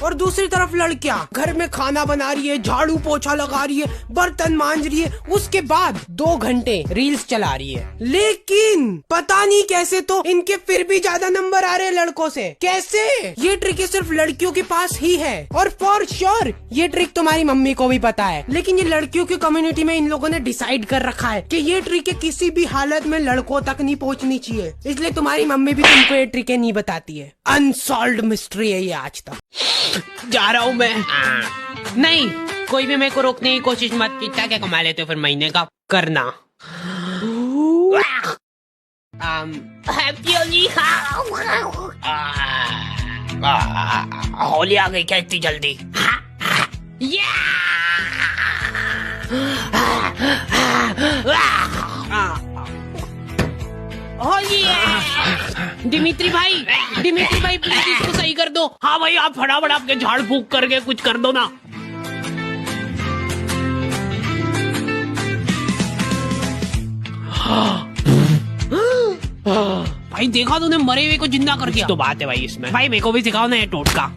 और दूसरी तरफ लड़कियां घर में खाना बना रही है, झाड़ू पोछा लगा रही है, बर्तन मांज रही है, उसके बाद 2 घंटे रील्स चला रही है। लेकिन पता नहीं कैसे तो इनके फिर भी ज्यादा नंबर आ रहे हैं लड़कों से। कैसे? ये ट्रिक सिर्फ लड़कियों के पास ही है और फॉर श्योर ये ट्रिक तुम्हारी मम्मी को भी पता है, लेकिन ये लड़कियों की कम्युनिटी में इन लोगों ने डिसाइड कर रखा है कि ये ट्रिक किसी भी हालत में लड़कों तक नहीं पहुंचनी चाहिए, इसलिए तुम्हारी मम्मी भी तुमको ये ट्रिकें नहीं बताती है। अनसॉल्व्ड मिस्ट्री है ये आज तक। जा रहा हूँ मैं। नहीं, कोई भी मेरे को रोकने की कोशिश मत की। क्या कमा लेते हो फिर महीने का करना। हैप्पी होली आ गई क्या इतनी जल्दी? दिमित्री भाई प्लीज इसको सही कर दो। हाँ भाई, आप फटाफट आपके झाड़ फूक करके कुछ कर दो ना। भाई देखा तूने, मरे हुए को जिंदा कर दिया। तो बात है भाई इसमें। भाई मेरे को भी सिखाओ ना ये टोटका।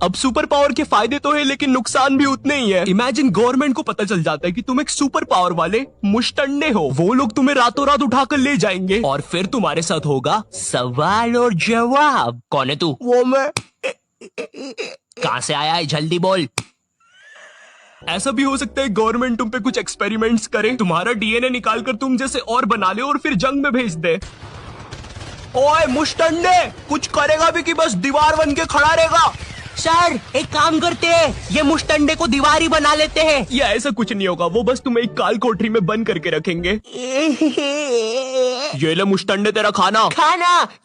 अब सुपर पावर के फायदे तो है लेकिन नुकसान भी उतने ही है। इमेजिन गवर्नमेंट को पता चल जाता है कि तुम एक सुपर पावर वाले मुश्तंडे हो, वो लोग तुम्हें रातों रात उठाकर ले जाएंगे और फिर तुम्हारे साथ होगा सवाल और जवाब। कौन है तू? वो मैं। कहाँ से आया है, जल्दी बोल। ऐसा भी हो सकता है गवर्नमेंट तुम पे कुछ एक्सपेरिमेंट्स करे, तुम्हारा डीएनए निकाल कर तुम जैसे और बना ले और फिर जंग में भेज दे। ओए मुश्तंडे, कुछ करेगा भी कि बस दीवार बन के खड़ा रहेगा? सर एक काम करते हैं, ये मुश्तंडे को दीवारी बना लेते हैं। या ऐसा कुछ नहीं होगा, वो बस तुम्हें एक काल कोठरी में बंद करके रखेंगे। ये ले मुश्तंडे तेरा खाना।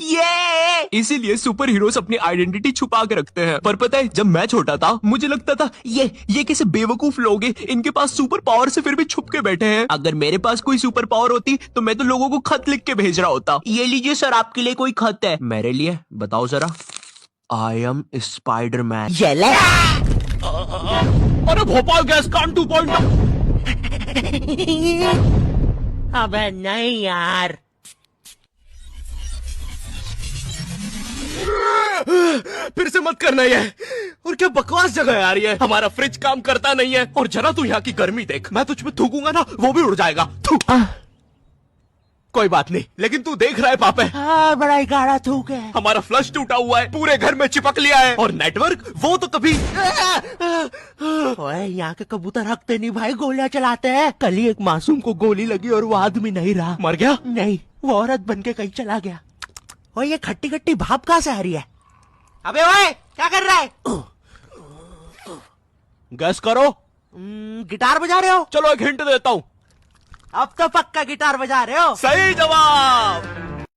ये इसीलिए सुपर हीरोज अपनी आइडेंटिटी छुपा के रखते हैं। पर पता है, जब मैं छोटा था मुझे लगता था ये कैसे बेवकूफ लोग हैं, इनके पास सुपर पावर से फिर भी छुप के बैठे हैं। अगर मेरे पास कोई सुपर पावर होती तो मैं तो लोगों को खत लिख के भेज रहा होता। ये लीजिए सर, आपके लिए कोई खत है। मेरे लिए? बताओ जरा। I am Spiderman. अरे भोपाल गैस कांड 2.0। अबे नहीं यार। फिर से मत करना ये। और क्या बकवास जगह है यार ये। हमारा फ्रिज काम करता नहीं है और जरा तू यहाँ की गर्मी देख। मैं तुझ पे थूकूंगा ना, वो भी उड़ जाएगा। कोई बात नहीं, लेकिन तू देख रहा है पापे, बड़ा ही गाढ़ा थूक है। हमारा फ्लश टूटा हुआ है, पूरे घर में चिपक लिया है। और नेटवर्क वो तो कभी ओए यहाँ के कबूतर हकते नहीं भाई, गोलियां चलाते हैं। कल ही एक मासूम को गोली लगी और वो आदमी नहीं रहा। मर गया? नहीं, वो औरत बन के कहीं चला गया। ओए ये खट्टी खट्टी भाप कहाँ से आ रही है? अबे ओए क्या कर रहा है? गैस करो। गिटार बजा रहे हो? चलो एक हिंट देता हूँ। अब तो पक्का गिटार बजा रहे हो। सही जवाब।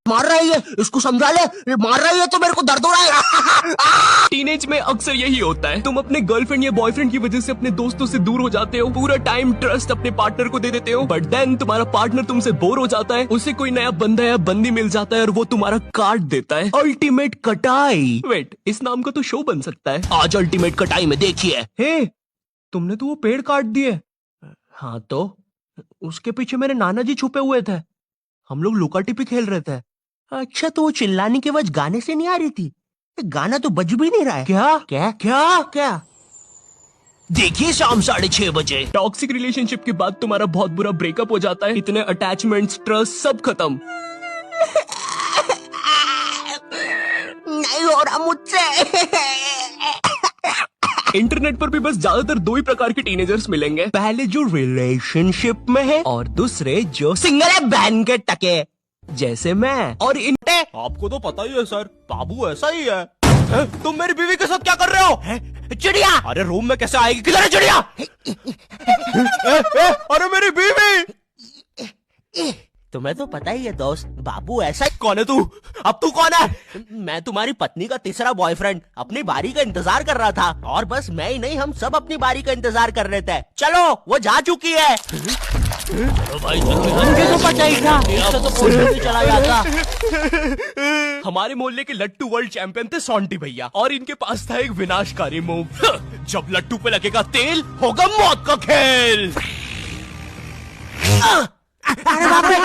मार रहा है, इसको समझा ले। मार रहा है तो मेरे को दर्द हो रहा है। टीनेज में अक्सर यही होता है, तुम अपने गर्लफ्रेंड या बॉयफ्रेंड की वजह से अपने दोस्तों से दूर हो जाते हो, पूरा टाइम ट्रस्ट अपने पार्टनर को दे देते हो, बट देन तुम्हारा पार्टनर तुमसे बोर हो जाता है, उसे कोई नया बंदा या बंदी मिल जाता है और वो तुम्हारा काट देता है। अल्टीमेट कटाई। वेट, इस नाम का तो शो बन सकता है। आज अल्टीमेट कटाई में देखिए। हे, तुमने तो वो पेड़ काट दिए। हाँ तो उसके पीछे मेरे नाना जी छुपे हुए थे, हम लोग लुका टिपी खेल रहे थे। अच्छा, तो वो चिल्लाने की आवाज गाने से नहीं आ रही थी? गाना तो बज भी नहीं रहा है। क्या क्या क्या क्या? देखिए शाम 6:30 बजे टॉक्सिक रिलेशनशिप के बाद तुम्हारा बहुत बुरा ब्रेकअप हो जाता है, इतने अटैचमेंट्स, ट्रस्ट सब खत्म। नहीं हो रहा मुझसे। इंटरनेट पर भी बस ज्यादातर 2 ही प्रकार के टीनेजर्स मिलेंगे, पहले जो रिलेशनशिप में है और दूसरे जो सिंगल है, बहन के टके जैसे मैं। और इन आपको तो पता ही है सर, बाबू ऐसा ही है। तुम मेरी बीवी के साथ क्या कर रहे हो? चिड़िया। अरे रूम में कैसे आएगी? किधर है चिड़िया? अरे मेरी बीवी। तुम्हें तो पता ही है दोस्त, बाबू ऐसा। कौन है तू? अब तू कौन है? मैं तुम्हारी पत्नी का तीसरा बॉयफ्रेंड, अपनी बारी का इंतजार कर रहा था। और बस मैं ही नहीं, हम सब अपनी बारी का इंतजार कर रहे थे। चलो, वो जा चुकी है। भाई मुझे तो पता ही था, इससे तो कोई भी चला जाता। हमारे मोहल्ले के लट्टू वर्ल्ड चैंपियन थे सोंटी भैया, और इनके पास था एक विनाशकारी मूव। जब लट्टू पे लगेगा तेल, होगा मौत का खेल। अरे बाप रे,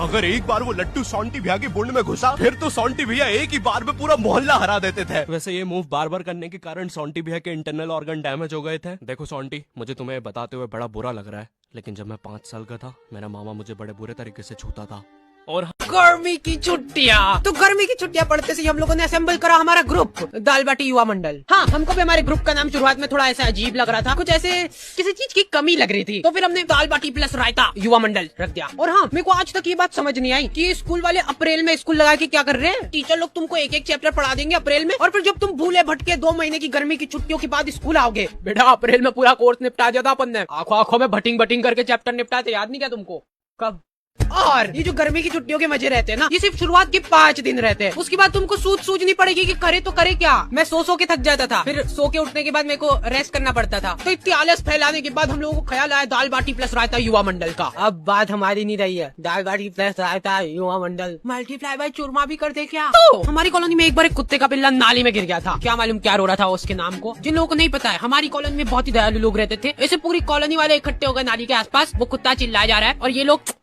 अगर एक बार वो लट्टू सोंटी भैया की बुंड में घुसा फिर तो सोंटी भैया एक ही बार में पूरा मोहल्ला हरा देते थे। वैसे ये मूव बार बार करने के कारण सोंटी भैया के इंटरनल ऑर्गन डैमेज हो गए थे। देखो सोंटी, मुझे तुम्हें बताते हुए बड़ा बुरा लग रहा है, लेकिन जब मैं 5 साल का था मेरा मामा मुझे बड़े बुरे तरीके से छूता था। और गर्मी की छुट्टियाँ, तो गर्मी की छुट्टियाँ पढ़ते से हम लोगों ने असेंबल करा हमारा ग्रुप दाल बाटी युवा मंडल। हाँ, हमको भी हमारे ग्रुप का नाम शुरुआत में थोड़ा ऐसा अजीब लग रहा था, कुछ ऐसे किसी चीज की कमी लग रही थी, तो फिर हमने दाल बाटी प्लस रायता युवा मंडल रख दिया। और हाँ, मेरे को आज तक ये बात समझ नहीं आई कि स्कूल वाले अप्रैल में स्कूल लगा के क्या कर रहे हैं। टीचर लोग तुमको एक एक चैप्टर पढ़ा देंगे अप्रैल में, और फिर जब तुम भूले भटके 2 महीने की गर्मी की छुट्टियों के बाद स्कूल आओगे, बेटा अप्रैल में पूरा कोर्स निपटा दिया था अपन ने, आंखों आंखों में भटिंग भटिंग करके चैप्टर निपटाते, याद नहीं क्या तुमको? कब? और ये जो गर्मी की छुट्टियों के मजे रहते हैं ना, ये सिर्फ शुरुआत के 5 दिन रहते हैं। उसके बाद तुमको सूझनी पड़ेगी कि करे तो करे क्या। मैं सो के थक जाता था, फिर सो के उठने के बाद मेरे को रेस्ट करना पड़ता था। तो इतनी आलस फैलाने के बाद हम लोगों को ख्याल आया दाल बाटी प्लस रायता युवा मंडल का। अब बात हमारी नहीं रही है, दाल बाटी प्लस रायता युवा मंडल मल्टीप्लाई बाय चूरमा भी कर दे क्या? तो हमारी कॉलोनी में एक बार एक कुत्ते का पिल्ला नाली में गिर गया था। क्या मालूम क्या रो रहा था उसके नाम को। जिन लोगों को नहीं पता है, हमारी कॉलोनी में बहुत ही दयालु लोग रहते थे। ऐसे पूरी कॉलोनी वाले इकट्ठे हो गए नाली के आसपास, वो कुत्ता चिल्लाया जा रहा है और ये लोग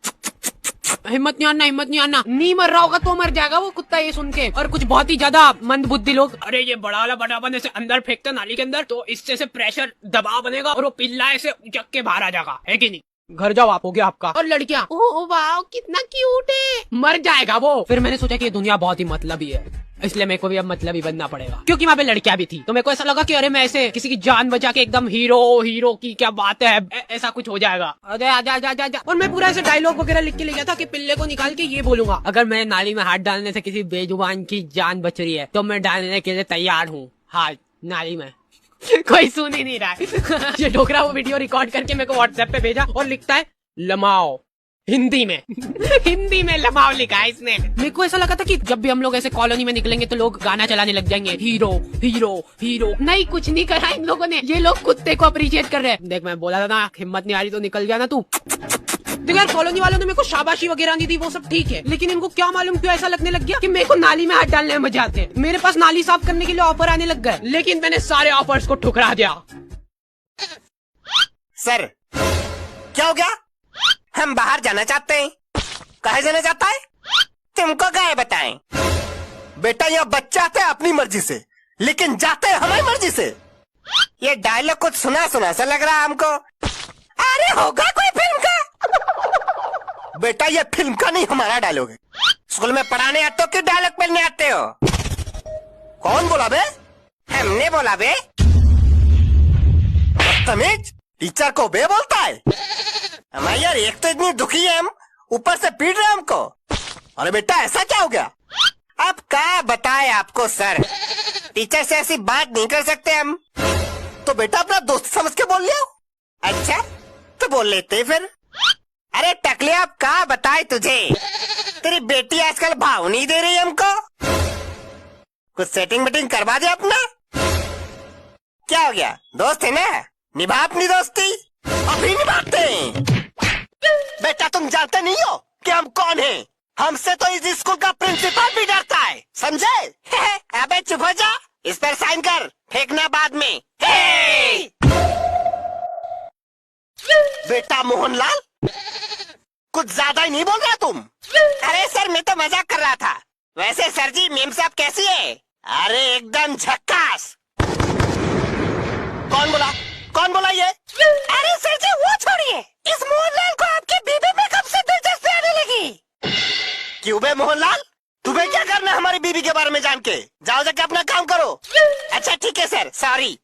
हिम्मत नहीं आना, हिम्मत नहीं आना, नहीं मर रहा होगा तो मर जाएगा वो कुत्ता ये सुन के। और कुछ बहुत ही ज्यादा मंद बुद्धि लोग, अरे ये बड़ा वाला बटापन ऐसे अंदर फेंकते नाली के अंदर तो इससे से प्रेशर दबाव बनेगा और वो पिल्ला ऐसे उचक के बाहर आ जाएगा, है कि नहीं? घर जाओ आप, हो गया आपका। और लड़कियां, ओह वाह कितना क्यूट है, मर जाएगा वो। फिर मैंने सोचा कि ये दुनिया बहुत ही मतलबी है, इसलिए मेरे को भी अब मतलबी बनना पड़ेगा, क्योंकि वहाँ पे लड़कियां भी थी। तो मेरे को ऐसा लगा कि अरे मैं ऐसे किसी की जान बचा के एकदम हीरो की क्या बात है, ऐसा कुछ हो जाएगा। अरे आजा आजा आजा आजा। और मैं पूरा ऐसे डायलॉग वगैरह लिख के ले गया था कि पिल्ले को निकाल के ये बोलूंगा, अगर मैं नाली में हाथ डालने से किसी बेजुबान की जान बच रही है तो मैं डालने के लिए तैयार हूँ हाथ नाली में। कोई सुन ही नहीं रहा है। ये डोकरा वो वीडियो रिकॉर्ड करके मेरे को व्हाट्सएप पे भेजा और लिखता है लमाओ हिंदी में। हिंदी में लमाओ लिखा है इसने। मेरे को ऐसा लगा था कि जब भी हम लोग ऐसे कॉलोनी में निकलेंगे तो लोग गाना चलाने लग जाएंगे, हीरो हीरो हीरो। नहीं, कुछ नहीं करा इन लोगों ने, ये लोग कुत्ते को अप्रिशिएट कर रहे हैं। देख मैं बोला था ना, हिम्मत नहीं आ रही तो निकल जाना तू। देखो यार, कॉलोनी वालों ने मेरे को शाबाशी वगैरह नहीं दी, वो सब ठीक है, लेकिन इनको क्या मालूम क्यों ऐसा लगने लग गया कि मेरे को नाली में हाथ डालने में मजा आते हैं। मेरे पास नाली साफ करने के लिए ऑफर आने लग गए, लेकिन मैंने सारे ऑफर्स को ठुकरा दिया। सर क्या हो गया? हम बाहर जाना चाहते हैं। कहाँ जाना चाहता है? तुमको क्या बताएं? बेटा यहाँ बच्चे आते हैं अपनी मर्जी से, लेकिन जाते हैं हमारी मर्जी से। ये डायलॉग कुछ सुना सुना सा लग रहा है हमको। अरे होगा कोई फिल्म का? बेटा ये फिल्म का नहीं, हमारा डायलॉग है। स्कूल में पढ़ाने आते हो कि डायलॉग पढ़ने आते हो? कौन बोला बे? हमने बोला बे। बदतमीज, टीचर को बे बोलता है? हमारे यार एक तो इतनी दुखी है हम, ऊपर से पीट रहे हमको। अरे बेटा ऐसा क्या हो गया? अब क्या बताए आपको सर, टीचर से ऐसी बात नहीं कर सकते हम। तो बेटा अपना दोस्त समझ के बोल लिया। अच्छा तो बोल लेते फिर। अरे टकले अब क्या बताए तुझे, तेरी बेटी आजकल भाव नहीं दे रही हमको। कुछ सेटिंग मीटिंग करवा दे अपना। क्या हो गया, दोस्त है ना, निभा अपनी दोस्ती। अभी निभाते हैं। बेटा तुम जानते नहीं हो कि हम कौन हैं? हमसे तो इस स्कूल का प्रिंसिपल भी डरता है, समझे? अबे चुप हो जा, इस पर साइन कर, फेंकना बाद में। बेटा मोहनलाल, कुछ ज्यादा ही नहीं बोल रहा तुम? अरे सर मैं तो मजाक कर रहा था। वैसे सर जी मेम साहब कैसी है? अरे एकदम झक्कास। कौन बोला, कौन बोला ये? अरे सर जी वो छोड़िए, इस मोहनलाल को आपकी बीबी में कब से दिलचस्पी आने लगी? क्यों बे मोहनलाल, तुम्हें क्या करना है हमारी बीबी के बारे में जान के? जाओ जाके अपना काम करो। अच्छा ठीक है सर, सॉरी।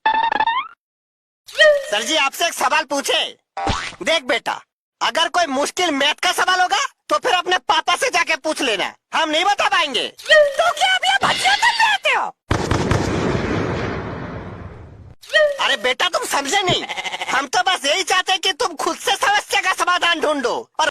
सर जी आपसे एक सवाल पूछे? देख बेटा, अगर कोई मुश्किल मैथ का सवाल होगा तो फिर अपने पापा से जाके पूछ लेना, हम नहीं बता पाएंगे। तो क्या आप यहाँ भजिया करने आते हो? अरे बेटा तुम समझे नहीं, हम तो बस यही चाहते हैं कि तुम खुद से समस्या का समाधान ढूंढो और